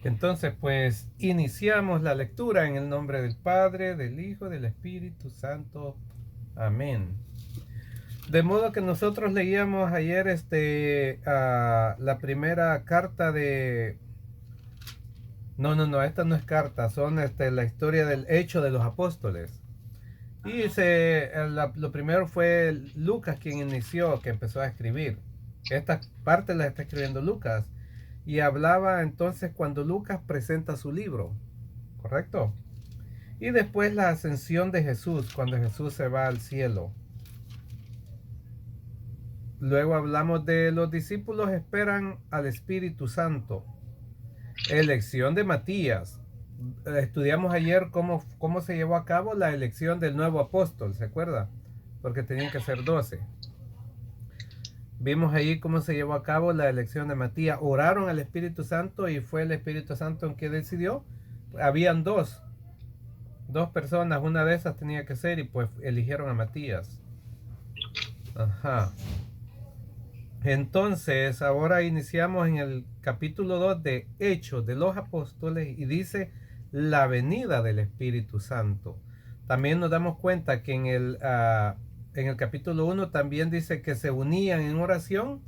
Entonces, pues, iniciamos la lectura en el nombre del Padre, del Hijo, del Espíritu Santo. Amén. De modo que nosotros leíamos ayer la primera carta de... No, esta no es carta, son la historia del Hecho de los Apóstoles. Y lo primero fue Lucas quien inició, que empezó a escribir. Esta parte la está escribiendo Lucas. Y hablaba entonces cuando Lucas presenta su libro, ¿correcto? Y después la ascensión de Jesús, cuando Jesús se va al cielo. Luego hablamos de los discípulos esperan al Espíritu Santo. Elección de Matías. Estudiamos ayer cómo se llevó a cabo la elección del nuevo apóstol, ¿se acuerda? Porque tenían que ser 12. Vimos ahí cómo se llevó a cabo la elección de Matías. Oraron al Espíritu Santo y fue el Espíritu Santo en que decidió. Habían dos personas, una de esas tenía que ser y pues eligieron a Matías. Ajá. Entonces, ahora iniciamos en el capítulo 2 de Hechos de los Apóstoles y dice la venida del Espíritu Santo. También nos damos cuenta que en el capítulo 1 también dice que se unían en oración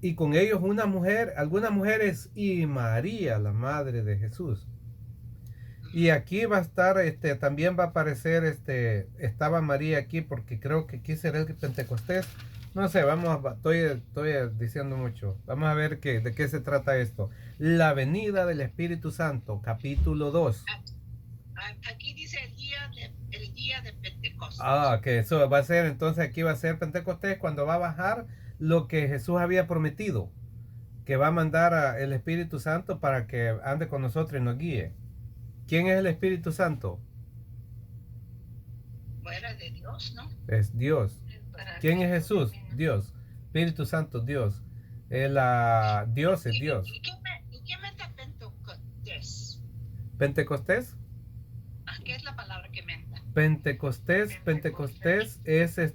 y con ellos una mujer, algunas mujeres y María, la madre de Jesús. Y aquí va a estar, también va a aparecer, estaba María aquí porque creo que aquí será el Pentecostés. No sé, estoy diciendo mucho. Vamos a ver de qué se trata esto. La venida del Espíritu Santo, capítulo 2. Aquí dice el día de Pentecostés. Que eso va a ser, entonces aquí va a ser Pentecostés cuando va a bajar lo que Jesús había prometido. Que va a mandar el Espíritu Santo para que ande con nosotros y nos guíe. ¿Quién es el Espíritu Santo? Bueno, de Dios, ¿no? Es Dios. ¿Quién es Jesús? Dios. Espíritu Santo, Dios. Dios es Dios. ¿Y qué menta Pentecostés? ¿Pentecostés? ¿Qué es la palabra que menta? Pentecostés es el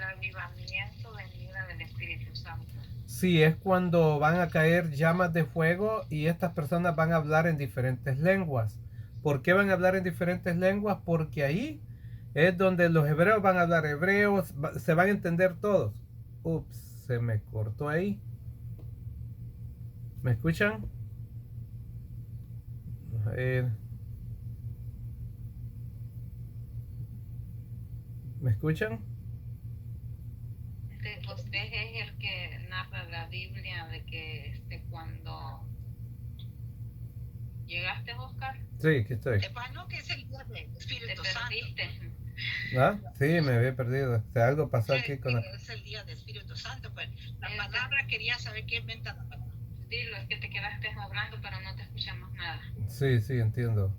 avivamiento venida del Espíritu Santo. Sí, es cuando van a caer llamas de fuego y estas personas van a hablar en diferentes lenguas. ¿Por qué van a hablar en diferentes lenguas? Porque ahí es donde los hebreos van a hablar hebreos, se van a entender todos. Ups, se me cortó ahí. ¿Me escuchan? A ver. ¿Me escuchan? Pentecostés es el que narra la Biblia de que cuando llegaste, Oscar. Sí, aquí estoy. Bueno, que es el día del Espíritu Te Santo. perdiste. ¿Ah? Sí, me había perdido. O sea, algo pasó aquí con la... Es el día del Espíritu Santo, pues la palabra quería saber qué inventa la palabra. Dilo, es que te quedaste hablando, pero no te escuchamos nada. Sí, entiendo.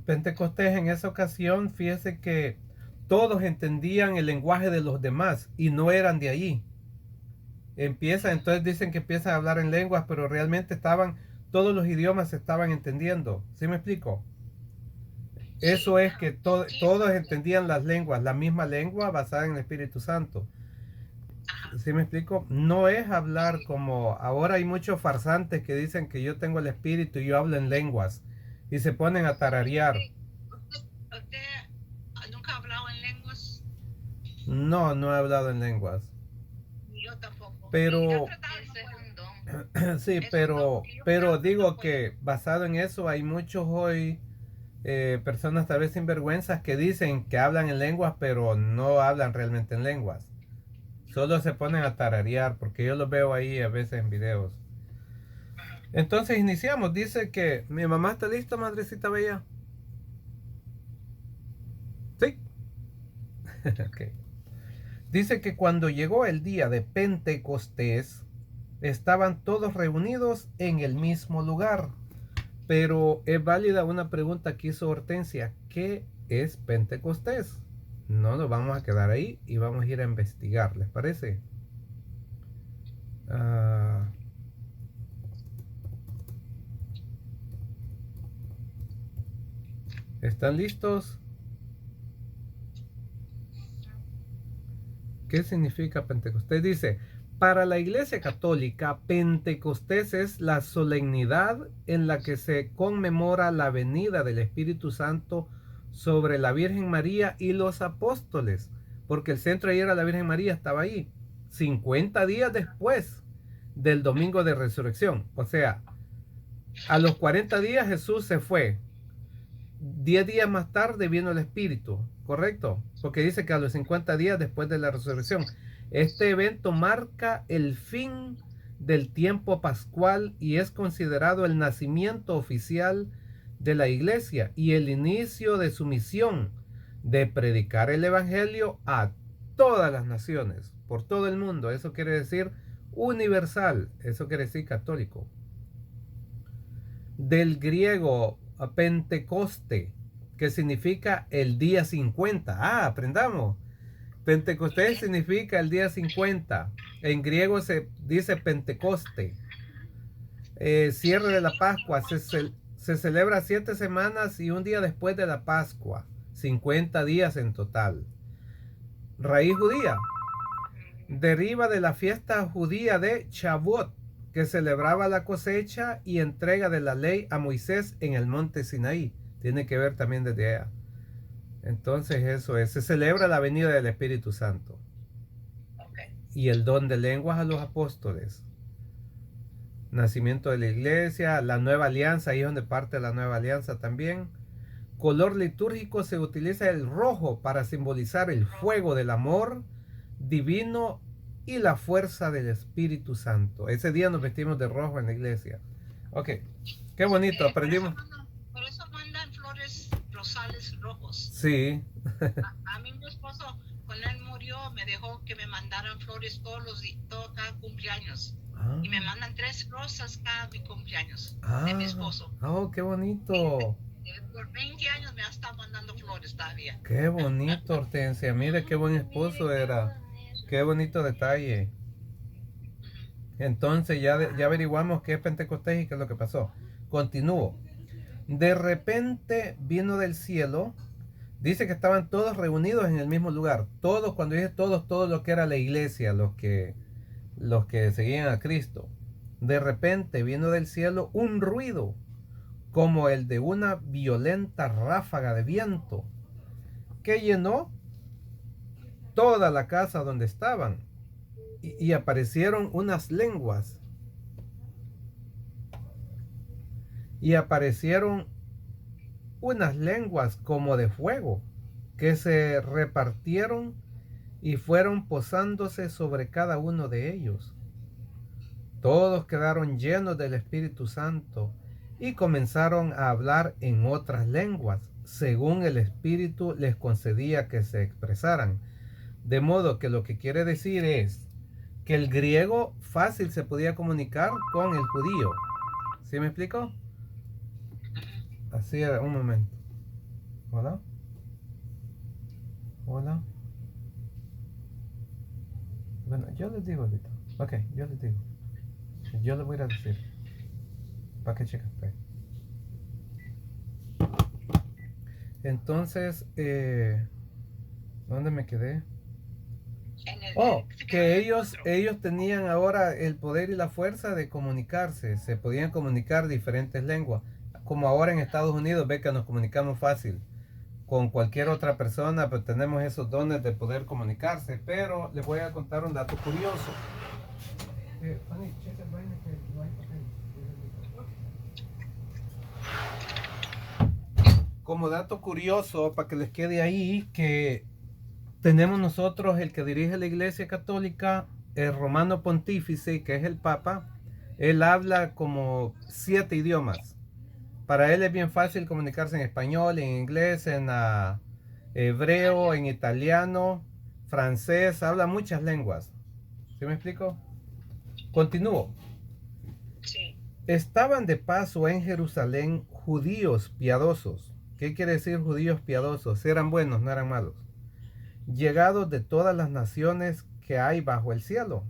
Pentecostés en esa ocasión, fíjese que todos entendían el lenguaje de los demás y no eran de allí. Entonces dicen que empiezan a hablar en lenguas, pero realmente todos los idiomas se estaban entendiendo. ¿Sí me explico? Eso es que todos entendían las lenguas, la misma lengua basada en el Espíritu Santo. ¿Sí me explico? No es hablar como... Ahora hay muchos farsantes que dicen que yo tengo el Espíritu y yo hablo en lenguas. Y se ponen a tararear. ¿Usted nunca ha hablado en lenguas? No he hablado en lenguas. Yo tampoco. Pero... Ese es un don. Sí, pero digo que basado en eso hay muchos hoy... personas tal vez sinvergüenzas que dicen que hablan en lenguas, pero no hablan realmente en lenguas. Solo se ponen a tararear, porque yo los veo ahí a veces en videos. Entonces iniciamos. Dice que mi mamá está lista, madrecita bella. Sí. Okay. Dice que cuando llegó el día de Pentecostés, estaban todos reunidos en el mismo lugar. Pero es válida una pregunta que hizo Hortensia. ¿Qué es Pentecostés? No nos vamos a quedar ahí y vamos a ir a investigar, ¿les parece? ¿Están listos? ¿Qué significa Pentecostés? Dice, Para la Iglesia Católica, Pentecostés es la solemnidad en la que se conmemora la venida del Espíritu Santo sobre la Virgen María y los apóstoles, porque el centro ahí era la Virgen María, estaba ahí, 50 días después del domingo de resurrección. O sea, a los 40 días Jesús se fue. 10 días más tarde vino el Espíritu, ¿correcto? Porque dice que a los 50 días después de la resurrección. Este evento marca el fin del tiempo pascual y es considerado el nacimiento oficial de la iglesia y el inicio de su misión de predicar el evangelio a todas las naciones, por todo el mundo. Eso quiere decir universal, eso quiere decir católico. Del griego Pentecoste, que significa el día 50. Aprendamos. Pentecostés significa el día 50. En griego se dice Pentecoste. Cierre de la Pascua. Se celebra 7 semanas y un día después de la Pascua. 50 días en total. Raíz judía. Deriva de la fiesta judía de Shavuot, que celebraba la cosecha y entrega de la ley a Moisés en el monte Sinaí. Tiene que ver también desde allá. Entonces eso es, se celebra la venida del Espíritu Santo. Okay. Y el don de lenguas a los apóstoles. Nacimiento de la iglesia, la nueva alianza, ahí es donde parte la nueva alianza también. Color litúrgico, se utiliza el rojo para simbolizar el fuego del amor divino y la fuerza del Espíritu Santo. Ese día nos vestimos de rojo en la iglesia. Ok, qué bonito, aprendimos. Por eso mandan flores rosales rojos. Sí. A mí mi esposo, cuando él murió, me dejó que me mandaran flores cada cumpleaños. Y me mandan 3 rosas cada mi cumpleaños de mi esposo. Oh, qué bonito. Por 20 años me ha estado mandando flores todavía. Qué bonito, Hortensia. Mire qué buen esposo era. Qué bonito detalle. Entonces ya averiguamos qué es Pentecostés y qué es lo que pasó. Continúo. De repente vino del cielo. Dice que estaban todos reunidos en el mismo lugar. Todos, cuando dije todos, todo lo que era la iglesia, los que seguían a Cristo. De repente vino del cielo un ruido como el de una violenta ráfaga de viento que llenó toda la casa donde estaban y aparecieron unas lenguas como de fuego que se repartieron y fueron posándose sobre cada uno de ellos. Todos quedaron llenos del Espíritu Santo y comenzaron a hablar en otras lenguas, según el Espíritu les concedía que se expresaran. De modo que lo que quiere decir es que el griego fácil se podía comunicar con el judío. ¿Sí me explico? Así era, un momento. ¿Hola? ¿Hola? Bueno, yo les digo ahorita. Ok, yo les digo. Yo les voy a decir. Para que chequen. Entonces, ¿dónde me quedé? Que ellos tenían ahora el poder y la fuerza de comunicarse. Se podían comunicar diferentes lenguas. Como ahora en Estados Unidos, ve que nos comunicamos fácil con cualquier otra persona, pero tenemos esos dones de poder comunicarse. Pero les voy a contar un dato curioso. Como dato curioso, para que les quede ahí, que tenemos nosotros el que dirige la Iglesia Católica, el Romano Pontífice, que es el Papa. Él habla como 7 idiomas. Para él es bien fácil comunicarse en español, en inglés, en hebreo, en italiano, francés, habla muchas lenguas. ¿Sí me explico? Continúo. Sí. Estaban de paso en Jerusalén judíos piadosos. ¿Qué quiere decir judíos piadosos? Eran buenos, no eran malos. Llegados de todas las naciones que hay bajo el cielo.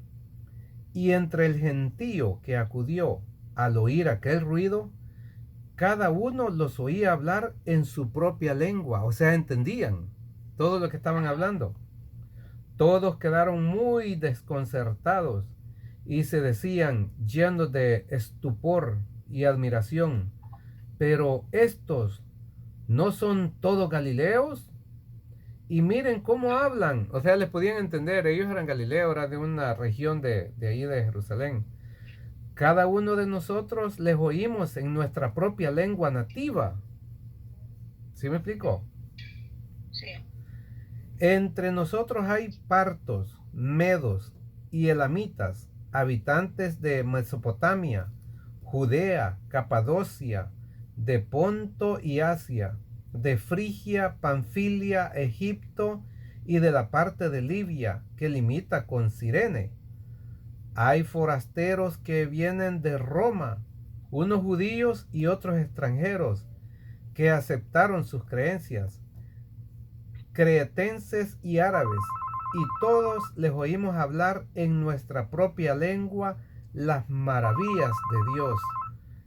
Y entre el gentío que acudió al oír aquel ruido, cada uno los oía hablar en su propia lengua, o sea, entendían todo lo que estaban hablando. Todos quedaron muy desconcertados y se decían, llenos de estupor y admiración, pero estos no son todos galileos. Y miren cómo hablan, o sea, les podían entender, ellos eran galileos, eran de una región de ahí de Jerusalén. Cada uno de nosotros les oímos en nuestra propia lengua nativa. ¿Sí me explico? Sí. Entre nosotros hay partos, medos y elamitas, habitantes de Mesopotamia, Judea, Capadocia, de Ponto y Asia, de Frigia, Panfilia, Egipto y de la parte de Libia que limita con Cirene. Hay forasteros que vienen de Roma, unos judíos y otros extranjeros que aceptaron sus creencias, cretenses y árabes, y todos les oímos hablar en nuestra propia lengua las maravillas de Dios.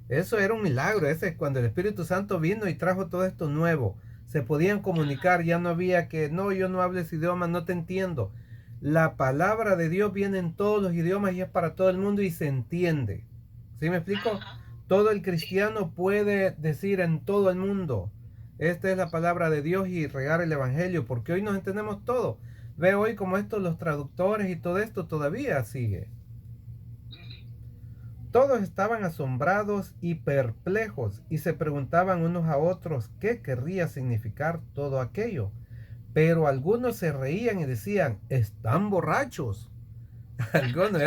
Eso era un milagro, ese cuando el Espíritu Santo vino y trajo todo esto nuevo. Se podían comunicar, ya no había que, no, yo no hablo ese idioma, no te entiendo. La palabra de Dios viene en todos los idiomas y es para todo el mundo y se entiende. ¿Sí me explico? Todo el cristiano puede decir en todo el mundo, esta es la palabra de Dios y regar el evangelio, porque hoy nos entendemos todo. Ve hoy como esto, los traductores y todo esto todavía sigue. Todos estaban asombrados y perplejos y se preguntaban unos a otros qué querría significar todo aquello. Pero algunos se reían y decían, están borrachos. Algunos,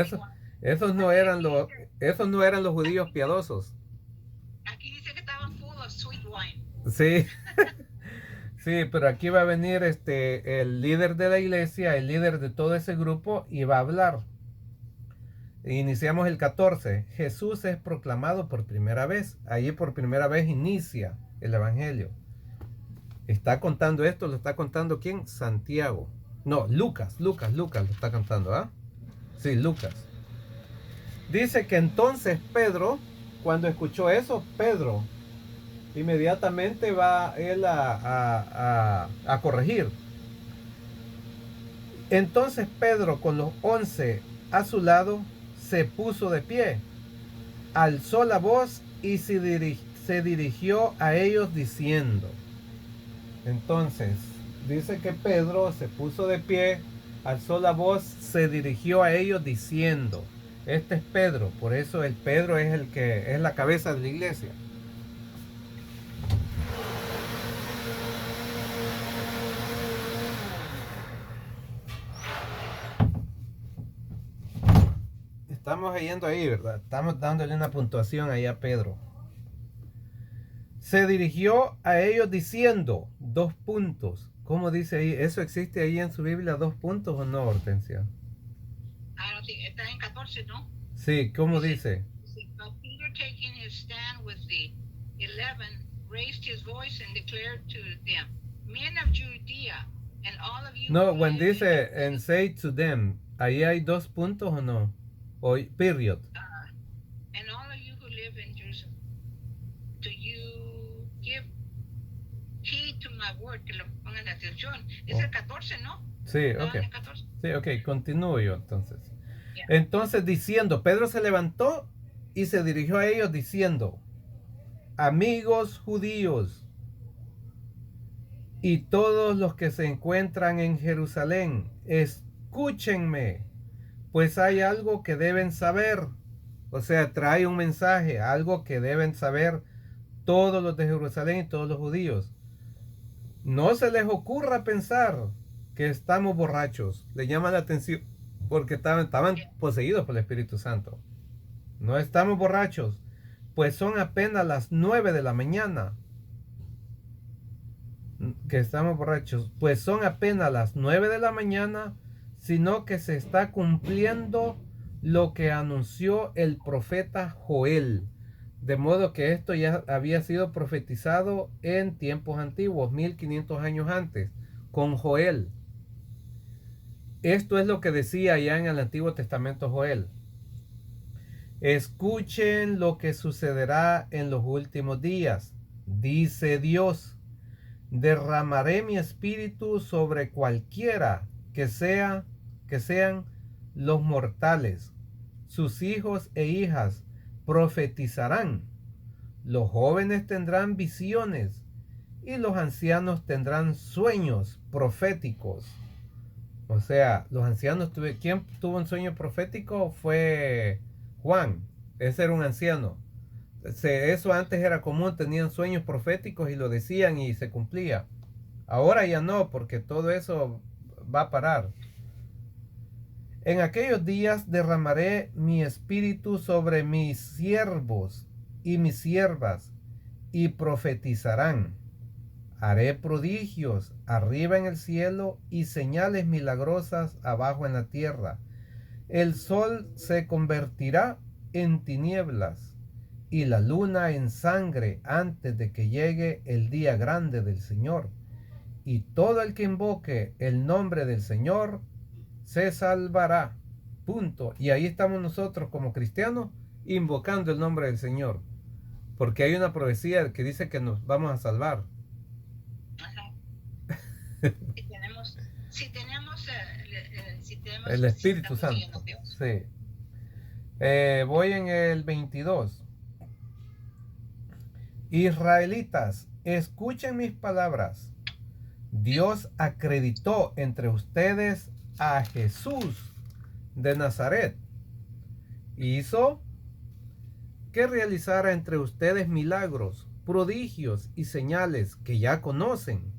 esos no eran los judíos piadosos. Aquí dice que estaban full of sweet wine. Sí. Sí, pero aquí va a venir el líder de la iglesia, el líder de todo ese grupo, y va a hablar. Iniciamos el 14. Jesús es proclamado por primera vez. Allí por primera vez inicia el evangelio. Está contando esto, lo está contando ¿quién? Santiago. No, Lucas lo está contando, ¿ah? Sí, Lucas. Dice que entonces Pedro, cuando escuchó eso, Pedro inmediatamente va él a corregir. Entonces Pedro, con los 11 a su lado, se puso de pie, alzó la voz y se dirigió a ellos diciendo. Entonces, dice que Pedro se puso de pie, alzó la voz, se dirigió a ellos diciendo. Este es Pedro, por eso el Pedro es el que es la cabeza de la iglesia. Estamos yendo ahí, ¿verdad? Estamos dándole una puntuación ahí a Pedro. Se dirigió a ellos diciendo, 2 puntos. ¿Cómo dice ahí? ¿Eso existe ahí en su Biblia, 2 puntos o no, Hortensia? Está en 14, ¿no? Sí, ¿cómo dice? But Peter, taking his stand with the 11, raised his voice and declared to them, men of Judea, and all of you. No, when dice, and say to them, ¿ahí hay 2 puntos o no? O period. And all of you who live in Jerusalem, do you give heed to my word? Que lo pongan atención. Es el 14, ¿no? Sí, ok. Sí, ok, continúo yo entonces. Yeah. Entonces diciendo, Pedro se levantó y se dirigió a ellos diciendo, amigos judíos y todos los que se encuentran en Jerusalén, escúchenme, pues hay algo que deben saber. O sea, trae un mensaje, algo que deben saber todos los de Jerusalén y todos los judíos. No se les ocurra pensar que estamos borrachos. Le llama la atención porque estaban poseídos por el Espíritu Santo. No estamos borrachos, pues son apenas las 9 de la mañana. Que estamos borrachos, pues son apenas las 9 de la mañana, sino que se está cumpliendo lo que anunció el profeta Joel. De modo que esto ya había sido profetizado en tiempos antiguos, 1500 años antes, con Joel. Esto es lo que decía ya en el Antiguo Testamento Joel. Escuchen lo que sucederá en los últimos días, dice Dios. Derramaré mi espíritu sobre cualquiera que sean los mortales. sus hijos e hijas profetizarán, los jóvenes tendrán visiones y los ancianos tendrán sueños proféticos. O sea, los ancianos, ¿quién tuvo un sueño profético? Fue Juan, ese era un anciano. Eso antes era común, tenían sueños proféticos y lo decían y se cumplía. Ahora ya no, porque todo eso va a parar. En aquellos días derramaré mi espíritu sobre mis siervos y mis siervas, y profetizarán. Haré prodigios arriba en el cielo y señales milagrosas abajo en la tierra. El sol se convertirá en tinieblas y la luna en sangre antes de que llegue el día grande del Señor. Y todo el que invoque el nombre del Señor se salvará. Punto. Y ahí estamos nosotros como cristianos invocando el nombre del Señor. Porque hay una profecía que dice que nos vamos a salvar. Si tenemos el Espíritu Santo. Sí. Voy en el 22. Israelitas, escuchen mis palabras. Dios acreditó entre ustedes a Jesús de Nazaret. Hizo que realizara entre ustedes milagros, prodigios y señales que ya conocen.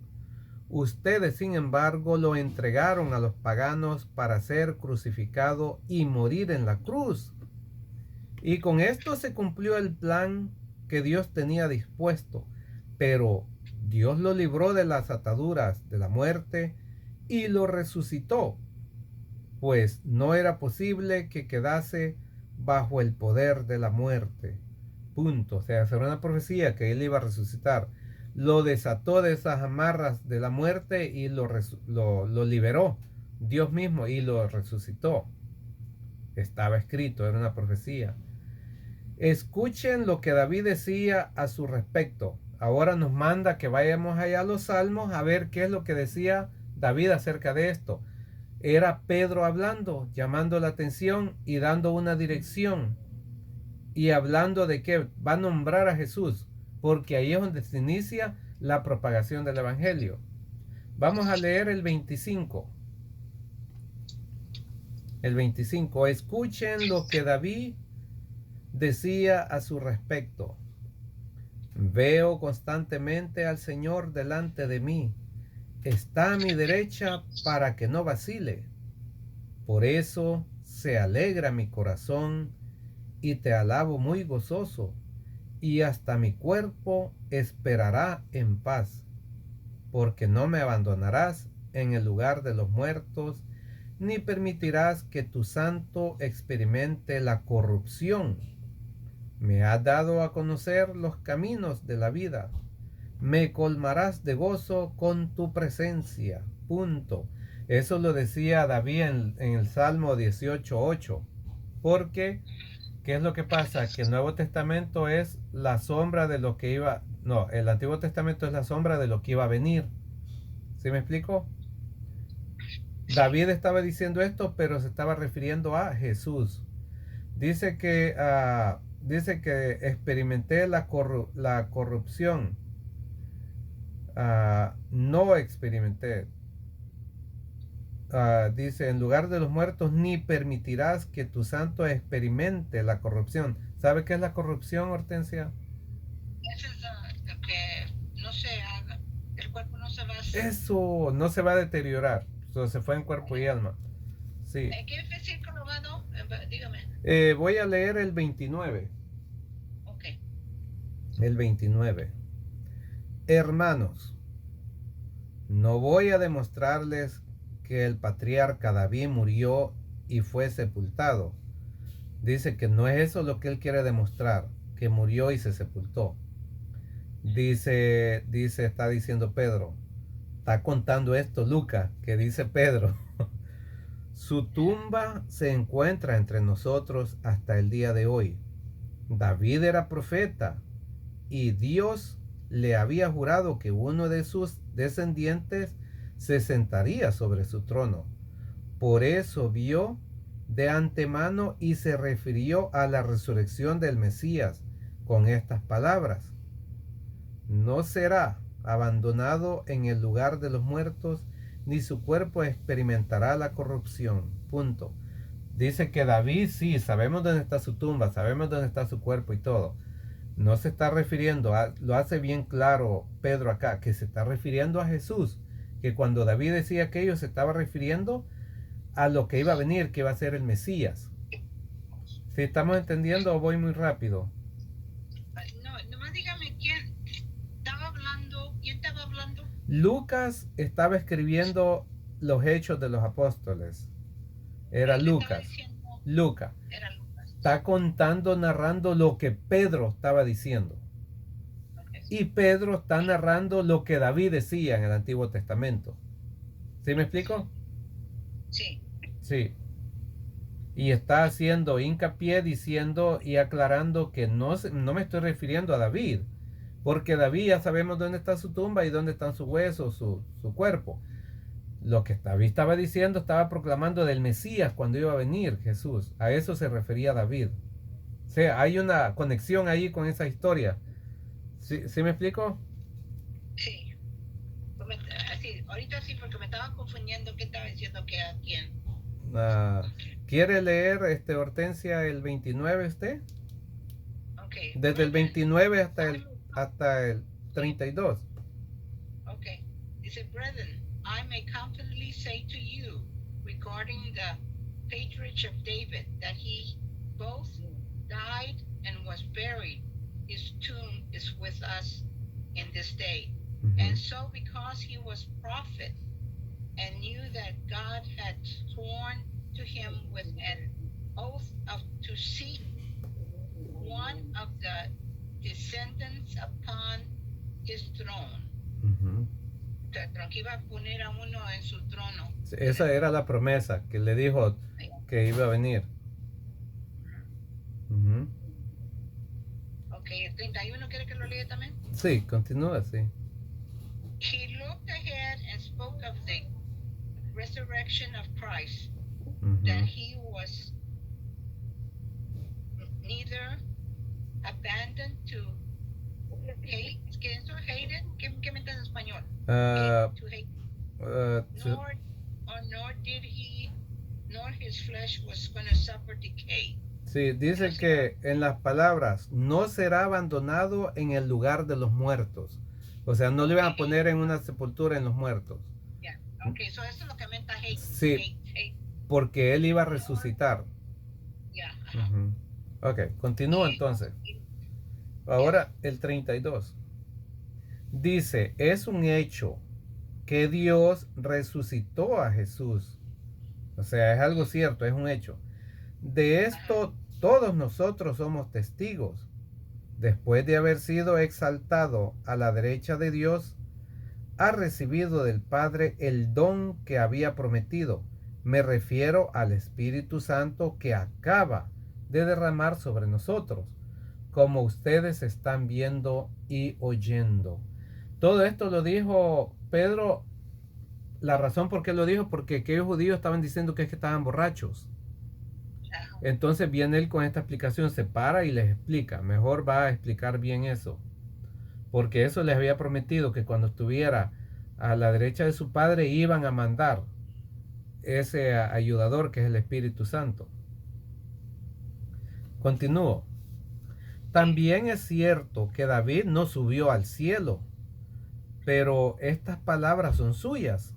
Ustedes, sin embargo, lo entregaron a los paganos para ser crucificado y morir en la cruz. Y con esto se cumplió el plan que Dios tenía dispuesto, pero Dios lo libró de las ataduras de la muerte y lo resucitó, pues no era posible que quedase bajo el poder de la muerte. Punto. O sea, era una profecía que él iba a resucitar. Lo desató de esas amarras de la muerte y lo liberó Dios mismo y lo resucitó. Estaba escrito, era una profecía. Escuchen lo que David decía a su respecto. Ahora nos manda que vayamos allá a los Salmos a ver qué es lo que decía David acerca de esto. Era Pedro hablando, llamando la atención y dando una dirección. Y hablando de que va a nombrar a Jesús, porque ahí es donde se inicia la propagación del Evangelio. Vamos a leer el 25. El 25. Escuchen lo que David decía a su respecto. Veo constantemente al Señor delante de mí. Está a mi derecha para que no vacile. Por eso se alegra mi corazón y te alabo muy gozoso, y hasta mi cuerpo esperará en paz, porque no me abandonarás en el lugar de los muertos, ni permitirás que tu santo experimente la corrupción. Me has dado a conocer los caminos de la vida. Me colmarás de gozo con tu presencia. Punto. Eso lo decía David en el Salmo 18:8. Porque, ¿qué es lo que pasa? Que el Nuevo Testamento es la sombra de lo que iba... No, el Antiguo Testamento es la sombra de lo que iba a venir. ¿Sí me explico? David estaba diciendo esto, pero se estaba refiriendo a Jesús. Dice que experimenté la corrupción. No experimenté. Dice, en lugar de los muertos, ni permitirás que tu santo experimente la corrupción. ¿Sabe qué es la corrupción, Hortensia? Eso es lo que no se haga. El cuerpo no se va a hacer. Eso, no se va a deteriorar. Se fue en cuerpo y alma. Sí. ¿Qué versículo va, no? Dígame. Voy a leer el 29. Ok. El 29. Hermanos, no voy a demostrarles que el patriarca David murió y fue sepultado. Dice que no es eso lo que él quiere demostrar, que murió y se sepultó. Está diciendo Pedro, está contando esto Lucas, que dice Pedro, su tumba se encuentra entre nosotros hasta el día de hoy. David era profeta y Dios le había jurado que uno de sus descendientes se sentaría sobre su trono. Por eso vio de antemano y se refirió a la resurrección del Mesías con estas palabras: no será abandonado en el lugar de los muertos, ni su cuerpo experimentará la corrupción. Punto. Dice que David, sí, sabemos dónde está su tumba, sabemos dónde está su cuerpo y todo. No se está refiriendo, lo hace bien claro Pedro acá, que se está refiriendo a Jesús, que cuando David decía aquello se estaba refiriendo a lo que iba a venir, que iba a ser el Mesías. ¿Sí estamos entendiendo o voy muy rápido? No, nomás dígame quién estaba hablando. Lucas estaba escribiendo los Hechos de los Apóstoles. Era Lucas. Lucas. Era Lucas. Está contando, narrando lo que Pedro estaba diciendo. Y Pedro está narrando lo que David decía en el Antiguo Testamento. ¿Sí me explico? Sí. Sí. Y está haciendo hincapié diciendo y aclarando que no me estoy refiriendo a David, porque David ya sabemos dónde está su tumba y dónde están sus huesos, su cuerpo. Lo que David estaba diciendo, estaba proclamando del Mesías cuando iba a venir Jesús. A eso se refería David. O sea, hay una conexión ahí con esa historia. ¿Sí me explico? Sí. Sí, ahorita sí, porque me estaba confundiendo qué estaba diciendo que a quién. ¿Quiere leer, Hortensia, el 29 usted? Okay. Desde el 29 hasta el 32. Okay. Dice, brethren, I may confidently say to you regarding the patriarch of David that he both died and was buried. His tomb is with us in this day. And so because he was prophet and knew that God had sworn to him with an oath to seat one of the descendants upon his throne. Que iba a poner a uno en su trono. Esa era la promesa que le dijo que iba a venir. Ok, el 31, ¿quiere que lo lea también? Sí, continúa, sí. He looked ahead and spoke of the resurrection of Christ, that he was neither abandoned to hate, ¿qué es eso? Hated? ¿Qué me entiendes en español? To hate. Nor his flesh was going to suffer decay. Sí, dice que en las palabras, no será abandonado en el lugar de los muertos. O sea, no le iban a poner en una sepultura en los muertos. Yeah. Okay, so eso es lo que me está hate. Sí, porque él iba a resucitar. Yeah. Ok, continúa entonces. Ahora el 32. Dice, es un hecho que Dios resucitó a Jesús. O sea, es algo cierto, es un hecho. De esto todos nosotros somos testigos. Después de haber sido exaltado a la derecha de Dios, ha recibido del Padre el don que había prometido. Me refiero al Espíritu Santo que acaba de derramar sobre nosotros, como ustedes están viendo y oyendo. Todo esto lo dijo Pedro. La razón por qué lo dijo, porque aquellos judíos estaban diciendo que estaban borrachos. Entonces viene él con esta explicación, se para y les explica. Mejor va a explicar bien eso, porque eso les había prometido, que cuando estuviera a la derecha de su Padre iban a mandar ese ayudador que es el Espíritu Santo. Continúo. También es cierto que David no subió al cielo, pero estas palabras son suyas.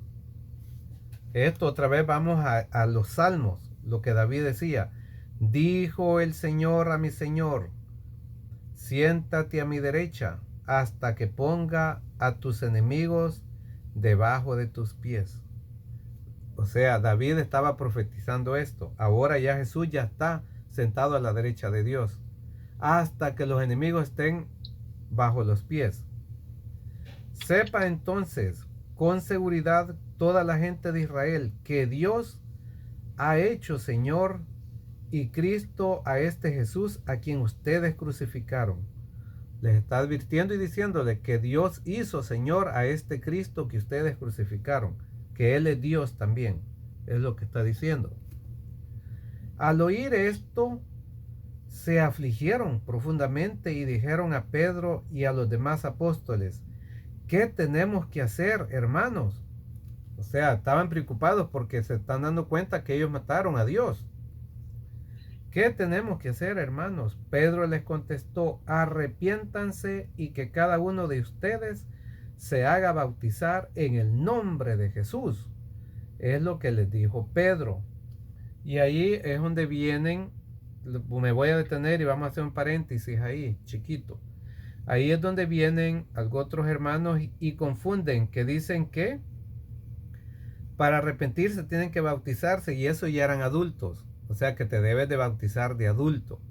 Esto otra vez vamos a los salmos, lo que David decía. Dijo el Señor a mi Señor, siéntate a mi derecha hasta que ponga a tus enemigos debajo de tus pies. O sea, David estaba profetizando esto. Ahora ya Jesús ya está sentado a la derecha de Dios, hasta que los enemigos estén bajo los pies. Sepa entonces con seguridad toda la gente de Israel que Dios ha hecho Señor y Cristo a este Jesús a quien ustedes crucificaron. Les está advirtiendo y diciéndole que Dios hizo Señor a este Cristo que ustedes crucificaron, que Él es Dios también, es lo que está diciendo. Al oír esto, se afligieron profundamente y dijeron a Pedro y a los demás apóstoles: ¿qué tenemos que hacer, hermanos? O sea, estaban preocupados porque se están dando cuenta que ellos mataron a Dios. ¿Qué tenemos que hacer, hermanos? Pedro les contestó: arrepiéntanse y que cada uno de ustedes se haga bautizar en el nombre de Jesús. Es lo que les dijo Pedro. Y ahí es donde vienen, me voy a detener y vamos a hacer un paréntesis ahí, chiquito. Ahí es donde vienen otros hermanos y confunden, que dicen que para arrepentirse tienen que bautizarse, y eso ya eran adultos. O sea que te debes de bautizar de adulto.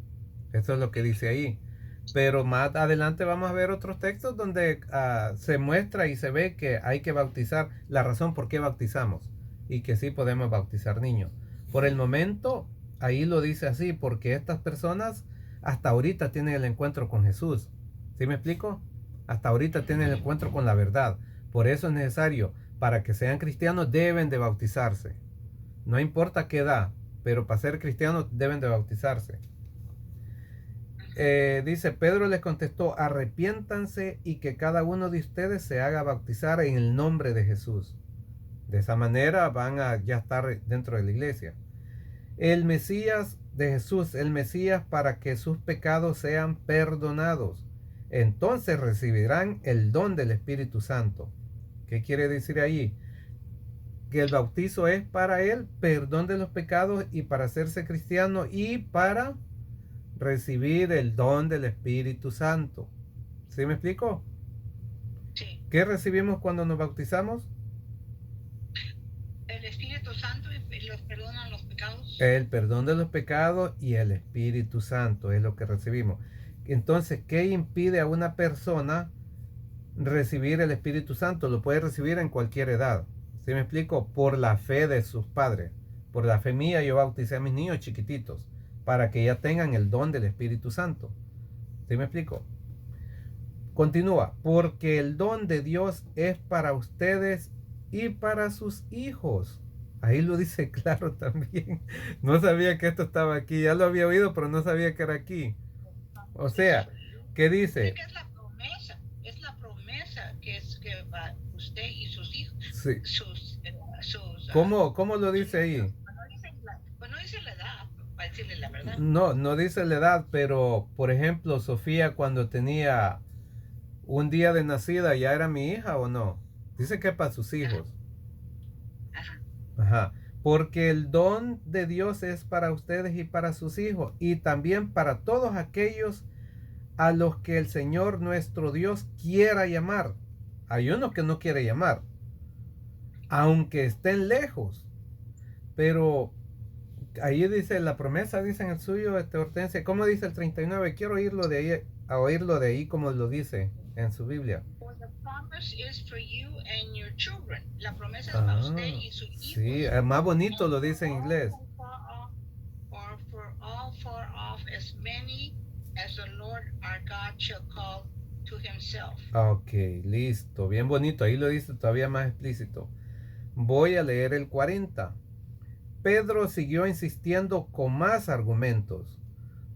Eso es lo que dice ahí. Pero más adelante vamos a ver otros textos donde se muestra y se ve que hay que bautizar, la razón por qué bautizamos, y que sí podemos bautizar niños. Por el momento, ahí lo dice así, porque estas personas hasta ahorita tienen el encuentro con Jesús. ¿Sí me explico? Hasta ahorita tienen el encuentro con la verdad. Por eso es necesario, para que sean cristianos deben de bautizarse. No importa qué edad, pero para ser cristianos deben de bautizarse. Dice, Pedro les contestó: arrepiéntanse y que cada uno de ustedes se haga bautizar en el nombre de Jesús. De esa manera van a ya estar dentro de la iglesia. El Mesías de Jesús, el Mesías para que sus pecados sean perdonados. Entonces recibirán el don del Espíritu Santo. ¿Qué quiere decir ahí? Que el bautizo es para el perdón de los pecados y para hacerse cristiano y para recibir el don del Espíritu Santo. ¿Sí me explico? Sí. ¿Qué recibimos cuando nos bautizamos? El Espíritu Santo y los perdonan los pecados. El perdón de los pecados y el Espíritu Santo es lo que recibimos. Entonces, ¿qué impide a una persona recibir el Espíritu Santo? Lo puede recibir en cualquier edad. ¿Sí me explico? Por la fe de sus padres. Por la fe mía yo bauticé a mis niños chiquititos para que ya tengan el don del Espíritu Santo. ¿Sí me explico? Continúa, porque el don de Dios es para ustedes y para sus hijos. Ahí lo dice claro también. No sabía que esto estaba aquí. Ya lo había oído, pero no sabía que era aquí. O sea, ¿qué dice? Es la promesa que es que va usted y sus hijos. Sí. Sus, ¿Cómo lo dice ahí? No dice la edad, para decirle la verdad. No dice la edad, pero por ejemplo, Sofía cuando tenía un día de nacida, ¿ya era mi hija o no? Dice que para sus hijos. Ajá. Porque el don de Dios es para ustedes y para sus hijos, y también para todos aquellos a los que el Señor nuestro Dios quiera llamar. Hay unos que no quiere llamar, aunque estén lejos. Pero ahí dice la promesa, dice en el suyo, Hortensia. ¿Cómo dice el 39? Quiero oírlo de ahí, a oírlo de ahí como lo dice en su Biblia. La promesa es para usted y sus hijos. Sí, más bonito lo dice en inglés. For all far off, as many as the Lord our God shall call to himself. Ok, listo, bien bonito, ahí lo dice todavía más explícito. Voy a leer el 40. Pedro siguió insistiendo con más argumentos.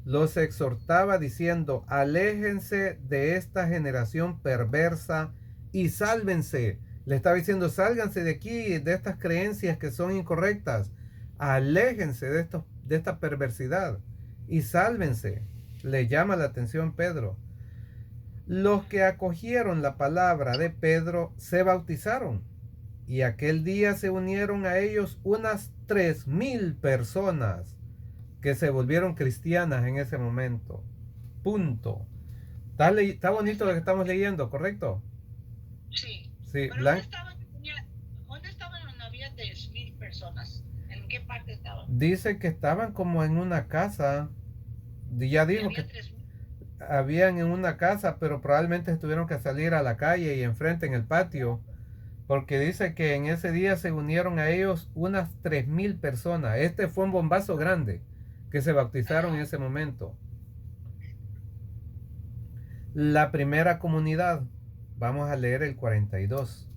Los exhortaba diciendo: aléjense de esta generación perversa y sálvense. Le estaba diciendo: sálganse de aquí, de estas creencias que son incorrectas. Aléjense de esta perversidad y sálvense. Le llama la atención Pedro. Los que acogieron la palabra de Pedro se bautizaron, y aquel día se unieron a ellos unas 3,000 personas que se volvieron cristianas en ese momento. Punto. Está bonito lo que estamos leyendo, ¿correcto? Sí. Sí. ¿Dónde estaban cuando había 10,000 personas? ¿En qué parte estaban? Dice que estaban como en una casa. Ya dijo que 3,000. Habían en una casa, pero probablemente tuvieron que salir a la calle y enfrente en el patio, porque dice que en ese día se unieron a ellos unas 3,000 personas. Este fue un bombazo grande que se bautizaron en ese momento. La primera comunidad. Vamos a leer el 42.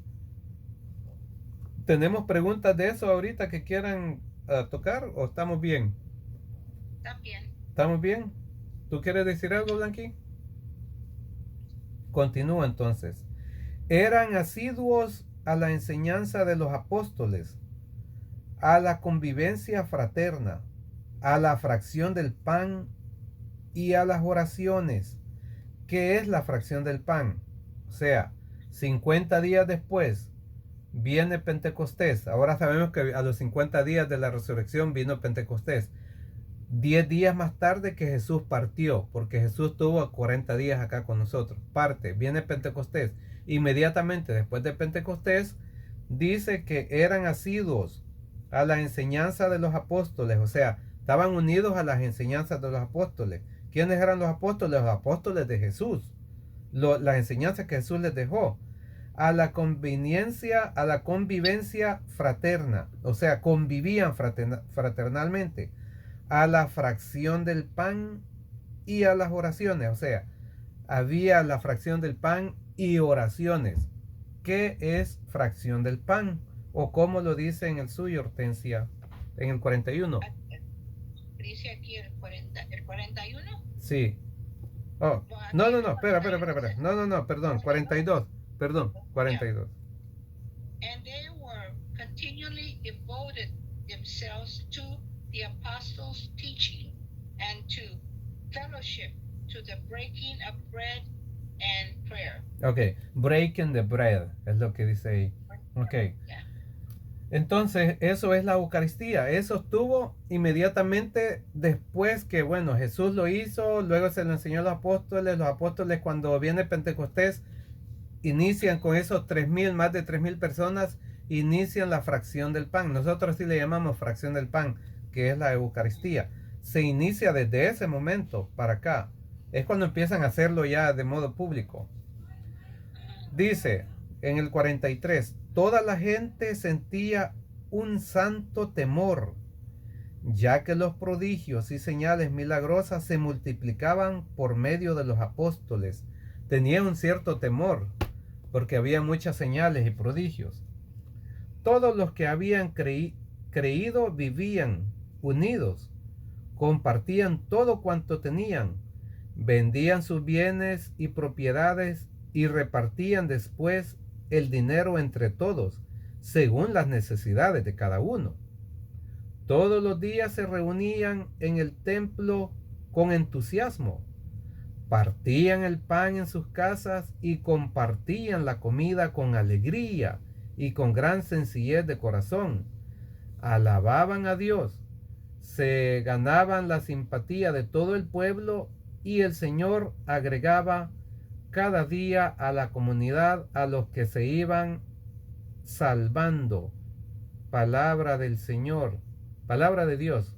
¿Tenemos preguntas de eso ahorita que quieran tocar o estamos bien? También. ¿Estamos bien? ¿Tú quieres decir algo, Blanqui? Continúa entonces. Eran asiduos a la enseñanza de los apóstoles, a la convivencia fraterna, a la fracción del pan y a las oraciones. ¿Qué es la fracción del pan? O sea, 50 días después viene Pentecostés. Ahora sabemos que a los 50 días de la resurrección vino Pentecostés. 10 días más tarde que Jesús partió, porque Jesús tuvo 40 días acá con nosotros. Parte, viene Pentecostés. Inmediatamente después de Pentecostés, dice que eran asiduos a la enseñanza de los apóstoles, o sea, estaban unidos a las enseñanzas de los apóstoles. ¿Quiénes eran los apóstoles? Los apóstoles de Jesús. Las enseñanzas que Jesús les dejó. A la conveniencia, a la convivencia fraterna, o sea, convivían fraternalmente, a la fracción del pan y a las oraciones, o sea, había la fracción del pan y oraciones. ¿Qué es fracción del pan? O cómo lo dice en el suyo, Hortensia, en el 41. Dice aquí el 41. Sí. Oh, no, espera. No, perdón, 42. Perdón, 42. And they were continually devoted themselves to the apostles' teaching and to fellowship, to the breaking of bread and prayer. Ok, breaking the bread es lo que dice ahí. Ok. Yeah. Entonces, eso es la Eucaristía. Eso estuvo inmediatamente después que, bueno, Jesús lo hizo, luego se lo enseñó a los apóstoles. Los apóstoles, cuando viene Pentecostés, inician con esos 3,000, más de 3,000 personas, inician la fracción del pan. Nosotros sí le llamamos fracción del pan, que es la Eucaristía. Se inicia desde ese momento para acá. Es cuando empiezan a hacerlo ya de modo público. Dice en el 43, toda la gente sentía un santo temor, ya que los prodigios y señales milagrosas se multiplicaban por medio de los apóstoles. Tenían un cierto temor, porque había muchas señales y prodigios. Todos los que habían creído vivían unidos, compartían todo cuanto tenían, vendían sus bienes y propiedades y repartían después el dinero entre todos, según las necesidades de cada uno. Todos los días se reunían en el templo con entusiasmo, partían el pan en sus casas y compartían la comida con alegría y con gran sencillez de corazón. Alababan a Dios, se ganaban la simpatía de todo el pueblo y el Señor agregaba cada día a la comunidad a los que se iban salvando. Palabra del Señor, palabra de Dios.